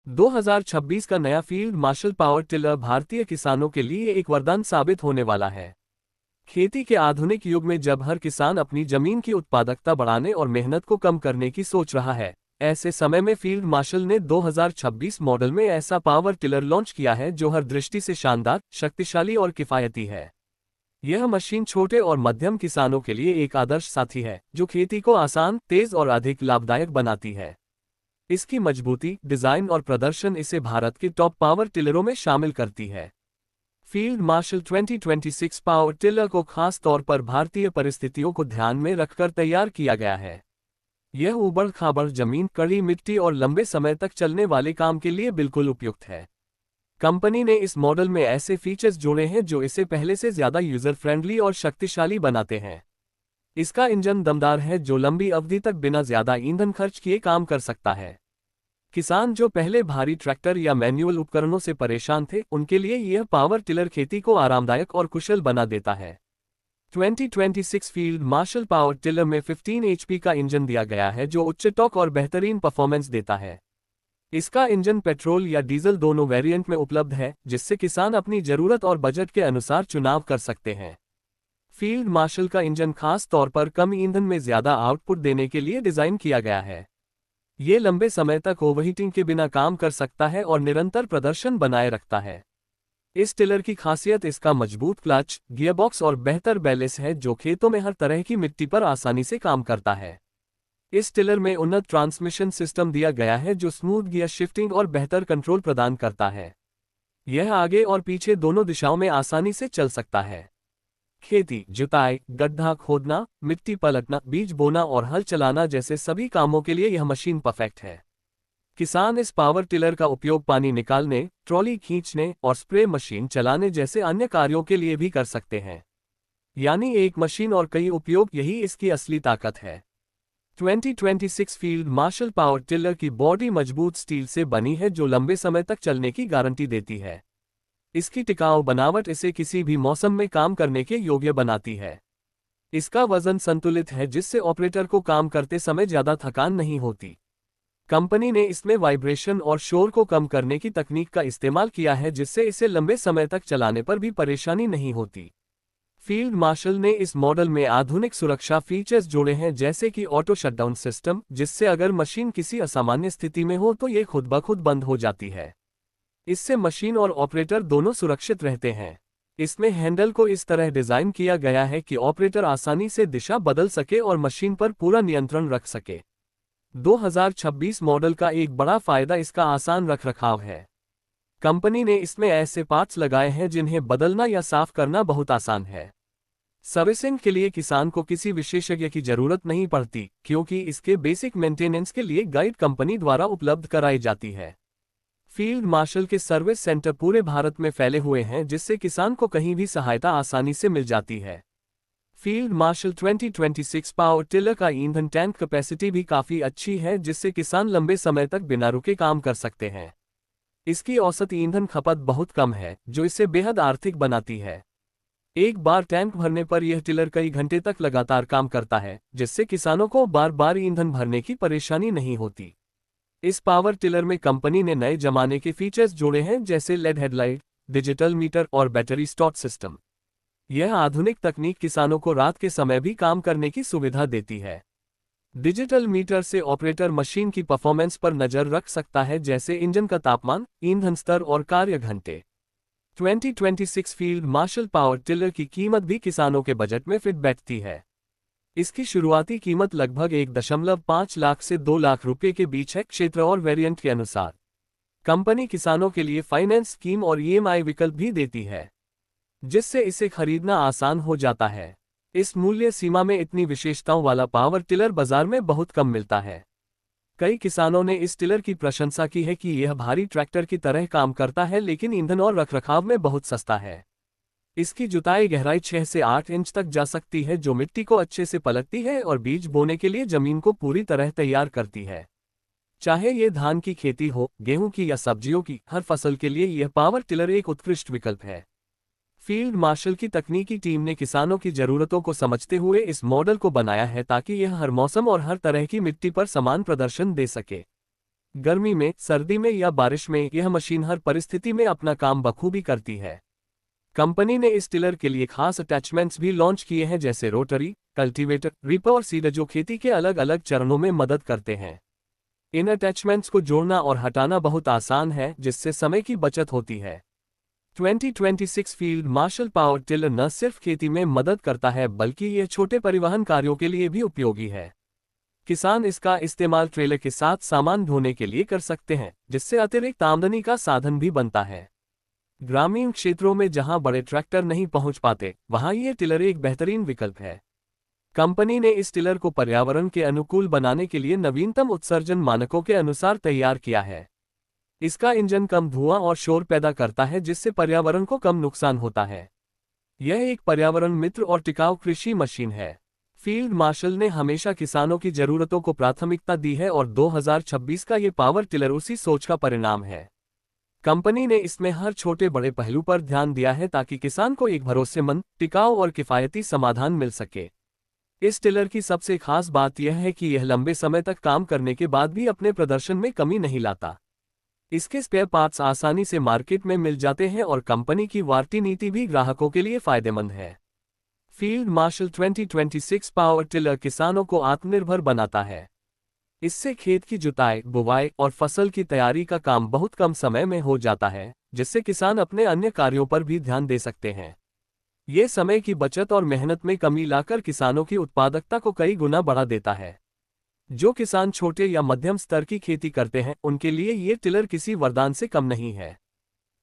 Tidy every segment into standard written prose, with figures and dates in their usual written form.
2026 का नया field marshal power tiller भारतीय किसानों के लिए एक वरदान साबित होने वाला है। खेती के आधुनिक युग में जब हर किसान अपनी जमीन की उत्पादकता बढ़ाने और मेहनत को कम करने की सोच रहा है, ऐसे समय में फील्ड मार्शल ने 2026 मॉडल में ऐसा पावर टिलर लॉन्च किया है जो हर दृष्टि से शानदार, शक्तिशाली और किफायती है। यह मशीन छोटे और मध्यम किसानों के लिए एक आदर्श साथी है, जो खेती को आसान, तेज और अधिक लाभदायक बनाती है। इसकी मजबूती, डिजाइन और प्रदर्शन इसे भारत के टॉप पावर टिलरों में शामिल करती है। फील्ड मार्शल 2026 पावर टिलर को खास तौर पर भारतीय परिस्थितियों को ध्यान में रखकर तैयार किया गया है। यह ऊबड़-खाबड़ जमीन, कड़ी मिट्टी और लंबे समय तक चलने वाले काम के लिए बिल्कुल उपयुक्त है। कंपनी ने इस मॉडल में ऐसे फीचर्स जोड़े हैं जो इसे पहले से ज्यादा यूजर फ्रेंडली और शक्तिशाली बनाते हैं। इसका इंजन दमदार है जो लंबी अवधि तक बिना ज्यादा ईंधन खर्च किए काम कर सकता है। किसान जो पहले भारी ट्रैक्टर या मैनुअल उपकरणों से परेशान थे, उनके लिए यह पावर टिलर खेती को आरामदायक और कुशल बना देता है। 2026 फील्ड मार्शल पावर टिलर में 15 HP का इंजन दिया गया है जो उच्च टॉर्क और बेहतरीन परफॉर्मेंस देता है। इसका इंजन पेट्रोल या डीजल दोनों वेरिएंट में उपलब्ध है, जिससे किसान अपनी जरूरत और बजट के अनुसार चुनाव कर सकते हैं। फील्ड मार्शल का इंजन खास तौर पर कम ईंधन में ज्यादा आउटपुट देने के लिए डिजाइन किया गया है। ये लंबे समय तक ओवरहीटिंग के बिना काम कर सकता है और निरंतर प्रदर्शन बनाए रखता है। इस टिलर की खासियत इसका मजबूत क्लच, गियरबॉक्स और बेहतर बैलेंस है जो खेतों में हर तरह की मिट्टी पर आसानी से काम करता है। इस टिलर में उन्नत ट्रांसमिशन सिस्टम दिया गया है जो स्मूथ गियर शिफ्टिंग और बेहतर कंट्रोल प्रदान करता है। यह आगे और पीछे दोनों दिशाओं में आसानी से चल सकता है। खेती, जुताई, गड्ढा खोदना, मिट्टी पलटना, बीज बोना और हल चलाना जैसे सभी कामों के लिए यह मशीन परफेक्ट है। किसान इस पावर टिलर का उपयोग पानी निकालने, ट्रॉली खींचने और स्प्रे मशीन चलाने जैसे अन्य कार्यों के लिए भी कर सकते हैं। यानी एक मशीन और कई उपयोग, यही इसकी असली ताकत है। 2026 फील्ड मार्शल पावर टिलर की बॉडी मजबूत स्टील से बनी है जो लंबे समय तक चलने की गारंटी देती है। इसकी टिकाऊ बनावट इसे किसी भी मौसम में काम करने के योग्य बनाती है। इसका वजन संतुलित है जिससे ऑपरेटर को काम करते समय ज्यादा थकान नहीं होती। कंपनी ने इसमें वाइब्रेशन और शोर को कम करने की तकनीक का इस्तेमाल किया है जिससे इसे लंबे समय तक चलाने पर भी परेशानी नहीं होती। फील्ड मार्शल ने इस मॉडल में आधुनिक सुरक्षा फीचर्स जोड़े हैं जैसे कि ऑटो शटडाउन सिस्टम, जिससे अगर मशीन किसी असामान्य स्थिति में हो तो ये खुद ब खुद बंद हो जाती है। इससे मशीन और ऑपरेटर दोनों सुरक्षित रहते हैं। इसमें हैंडल को इस तरह डिजाइन किया गया है कि ऑपरेटर आसानी से दिशा बदल सके और मशीन पर पूरा नियंत्रण रख सके। 2026 मॉडल का एक बड़ा फायदा इसका आसान रखरखाव है। कंपनी ने इसमें ऐसे पार्ट्स लगाए हैं जिन्हें बदलना या साफ करना बहुत आसान है। सर्विसिंग के लिए किसान को किसी विशेषज्ञ की जरूरत नहीं पड़ती, क्योंकि इसके बेसिक मेंटेनेंस के लिए गाइड कंपनी द्वारा उपलब्ध कराई जाती है। फील्ड मार्शल के सर्विस सेंटर पूरे भारत में फैले हुए हैं जिससे किसान को कहीं भी सहायता आसानी से मिल जाती है। फील्ड मार्शल 2026 पावर टिलर का ईंधन टैंक कैपेसिटी भी काफी अच्छी है जिससे किसान लंबे समय तक बिना रुके काम कर सकते हैं। इसकी औसत ईंधन खपत बहुत कम है जो इसे बेहद आर्थिक बनाती है। एक बार टैंक भरने पर यह टिलर कई घंटे तक लगातार काम करता है, जिससे किसानों को बार बार ईंधन भरने की परेशानी नहीं होती। इस पावर टिलर में कंपनी ने नए जमाने के फीचर्स जोड़े हैं जैसे लेड हेडलाइट, डिजिटल मीटर और बैटरी स्टॉप सिस्टम। यह आधुनिक तकनीक किसानों को रात के समय भी काम करने की सुविधा देती है। डिजिटल मीटर से ऑपरेटर मशीन की परफॉर्मेंस पर नजर रख सकता है जैसे इंजन का तापमान, ईंधन स्तर और कार्य घंटे। 2026 फील्ड मार्शल पावर टिलर की कीमत भी किसानों के बजट में फिट बैठती है। इसकी शुरुआती कीमत लगभग 1.5 लाख से 2 लाख रुपए के बीच है, क्षेत्र और वेरिएंट के अनुसार। कंपनी किसानों के लिए फाइनेंस स्कीम और EMI विकल्प भी देती है, जिससे इसे खरीदना आसान हो जाता है। इस मूल्य सीमा में इतनी विशेषताओं वाला पावर टिलर बाजार में बहुत कम मिलता है। कई किसानों ने इस टिलर की प्रशंसा की है कि यह भारी ट्रैक्टर की तरह काम करता है लेकिन ईंधन और रखरखाव में बहुत सस्ता है। इसकी जुताई गहराई 6 से 8 इंच तक जा सकती है जो मिट्टी को अच्छे से पलटती है और बीज बोने के लिए जमीन को पूरी तरह तैयार करती है। चाहे ये धान की खेती हो, गेहूं की या सब्जियों की, हर फसल के लिए यह पावर टिलर एक उत्कृष्ट विकल्प है। फील्ड मार्शल की तकनीकी टीम ने किसानों की जरूरतों को समझते हुए इस मॉडल को बनाया है ताकि यह हर मौसम और हर तरह की मिट्टी पर समान प्रदर्शन दे सके। गर्मी में, सर्दी में या बारिश में यह मशीन हर परिस्थिति में अपना काम बखूबी करती है। कंपनी ने इस टिलर के लिए खास अटैचमेंट्स भी लॉन्च किए हैं, जैसे रोटरी, कल्टीवेटर, रीपर और सीडर, जो खेती के अलग अलग चरणों में मदद करते हैं। इन अटैचमेंट्स को जोड़ना और हटाना बहुत आसान है, जिससे समय की बचत होती है। 2026 फील्ड मार्शल पावर टिलर न सिर्फ खेती में मदद करता है, बल्कि यह छोटे परिवहन कार्यों के लिए भी उपयोगी है। किसान इसका इस्तेमाल ट्रेलर के साथ सामान ढोने के लिए कर सकते हैं, जिससे अतिरिक्त आमदनी का साधन भी बनता है। ग्रामीण क्षेत्रों में जहां बड़े ट्रैक्टर नहीं पहुंच पाते, वहां ये टिलर एक बेहतरीन विकल्प है। कंपनी ने इस टिलर को पर्यावरण के अनुकूल बनाने के लिए नवीनतम उत्सर्जन मानकों के अनुसार तैयार किया है। इसका इंजन कम धुआं और शोर पैदा करता है, जिससे पर्यावरण को कम नुकसान होता है। यह एक पर्यावरण मित्र और टिकाऊ कृषि मशीन है। फील्ड मार्शल ने हमेशा किसानों की जरूरतों को प्राथमिकता दी है और 2026 का ये पावर टिलर उसी सोच का परिणाम है। कंपनी ने इसमें हर छोटे बड़े पहलू पर ध्यान दिया है, ताकि किसान को एक भरोसेमंद, टिकाऊ और किफायती समाधान मिल सके। इस टिलर की सबसे खास बात यह है कि यह लंबे समय तक काम करने के बाद भी अपने प्रदर्शन में कमी नहीं लाता। इसके स्पेयर पार्ट्स आसानी से मार्केट में मिल जाते हैं और कंपनी की वारंटी नीति भी ग्राहकों के लिए फायदेमंद है। फील्ड मार्शल 2026 पावर टिलर किसानों को आत्मनिर्भर बनाता है। इससे खेत की जुताई, बुवाई और फसल की तैयारी का काम बहुत कम समय में हो जाता है, जिससे किसान अपने अन्य कार्यों पर भी ध्यान दे सकते हैं। ये समय की बचत और मेहनत में कमी लाकर किसानों की उत्पादकता को कई गुना बढ़ा देता है। जो किसान छोटे या मध्यम स्तर की खेती करते हैं, उनके लिए ये टिलर किसी वरदान से कम नहीं है।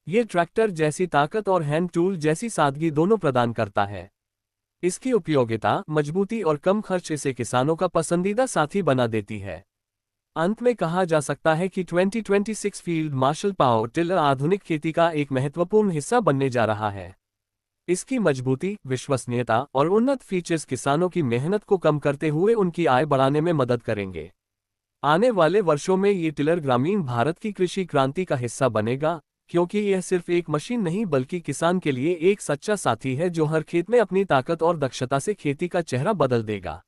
ये ट्रैक्टर जैसी ताकत और हैंड टूल जैसी सादगी दोनों प्रदान करता है। इसकी उपयोगिता, मजबूती और कम खर्च इसे किसानों का पसंदीदा साथी बना देती है। अंत में कहा जा सकता है कि 2026 फील्ड मार्शल पावर टिलर आधुनिक खेती का एक महत्वपूर्ण हिस्सा बनने जा रहा है। इसकी मजबूती, विश्वसनीयता और उन्नत फीचर्स किसानों की मेहनत को कम करते हुए उनकी आय बढ़ाने में मदद करेंगे। आने वाले वर्षों में ये टिलर ग्रामीण भारत की कृषि क्रांति का हिस्सा बनेगा, क्योंकि यह सिर्फ एक मशीन नहीं बल्कि किसान के लिए एक सच्चा साथी है, जो हर खेत में अपनी ताकत और दक्षता से खेती का चेहरा बदल देगा।